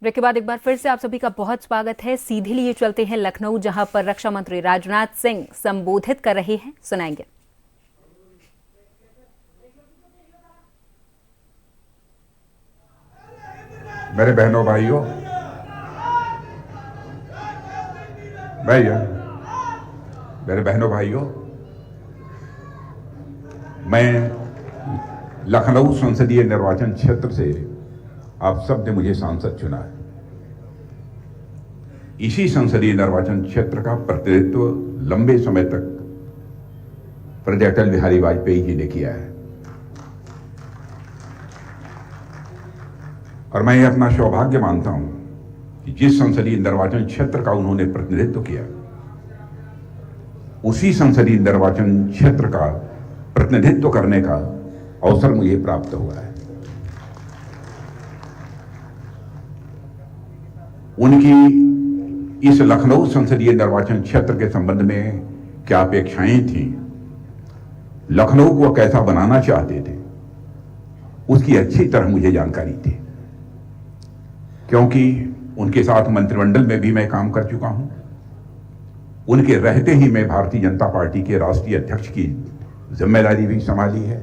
Break के बाद एक बार फिर से आप सभी का बहुत स्वागत है। सीधे लिए चलते हैं लखनऊ, जहां पर रक्षा मंत्री राजनाथ सिंह संबोधित कर रहे हैं, सुनाएंगे। मेरे बहनों भाइयों, मेरे बहनों भाइयों, मैं लखनऊ संसदीय निर्वाचन क्षेत्र से आप सब ने मुझे सांसद चुना है। इसी संसदीय निर्वाचन क्षेत्र का प्रतिनिधित्व लंबे समय तक प्रोफेसर अटल बिहारी वाजपेयी जी ने किया है और मैं ये अपना सौभाग्य मानता हूं कि जिस संसदीय निर्वाचन क्षेत्र का उन्होंने प्रतिनिधित्व किया, उसी संसदीय निर्वाचन क्षेत्र का प्रतिनिधित्व करने का अवसर मुझे प्राप्त हुआ है। उनकी इस लखनऊ संसदीय निर्वाचन क्षेत्र के संबंध में क्या अपेक्षाएं थीं, लखनऊ को कैसा बनाना चाहते थे, उसकी अच्छी तरह मुझे जानकारी थी, क्योंकि उनके साथ मंत्रिमंडल में भी मैं काम कर चुका हूं। उनके रहते ही मैं भारतीय जनता पार्टी के राष्ट्रीय अध्यक्ष की जिम्मेदारी भी संभाली है।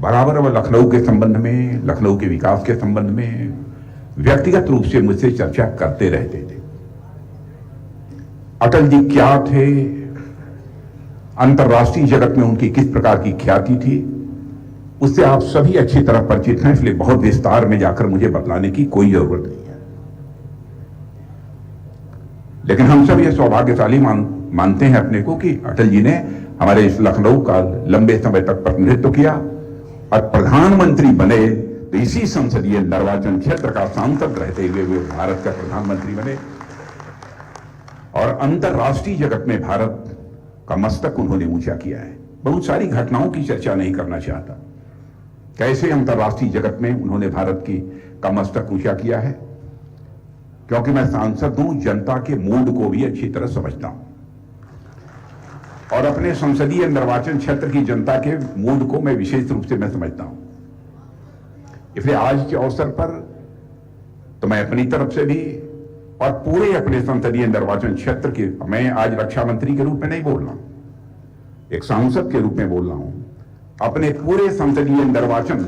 बराबर वह लखनऊ के संबंध में, लखनऊ के विकास के संबंध में व्यक्तिगत रूप से मुझसे चर्चा करते रहते थे। अटल जी क्या थे, अंतर्राष्ट्रीय जगत में उनकी किस प्रकार की ख्याति थी, उससे आप सभी अच्छी तरह परिचित हैं, इसलिए बहुत विस्तार में जाकर मुझे बतलाने की कोई जरूरत नहीं है। लेकिन हम सब ये सौभाग्यशाली मानते हैं अपने को कि अटल जी ने हमारे इस लखनऊ का लंबे समय तक प्रतिनिधित्व किया और प्रधानमंत्री बने तो इसी संसदीय निर्वाचन क्षेत्र का सांसद रहते हुए वे भारत का प्रधानमंत्री बने और अंतर्राष्ट्रीय जगत में भारत का मस्तक उन्होंने ऊंचा किया है। बहुत सारी घटनाओं की चर्चा नहीं करना चाहता, कैसे अंतर्राष्ट्रीय जगत में उन्होंने भारत का मस्तक ऊंचा किया है, क्योंकि मैं सांसद हूं, जनता के मूड को भी अच्छी तरह समझता हूं और अपने संसदीय निर्वाचन क्षेत्र की जनता के मूड को मैं विशेष रूप से मैं समझता हूं। इसलिए आज के अवसर पर तो मैं अपनी तरफ से भी और पूरे अपने संसदीय निर्वाचन क्षेत्र के, मैं आज रक्षा मंत्री के रूप में नहीं बोल रहा हूं, एक सांसद के रूप में बोल रहा हूं, अपने पूरे संसदीय निर्वाचन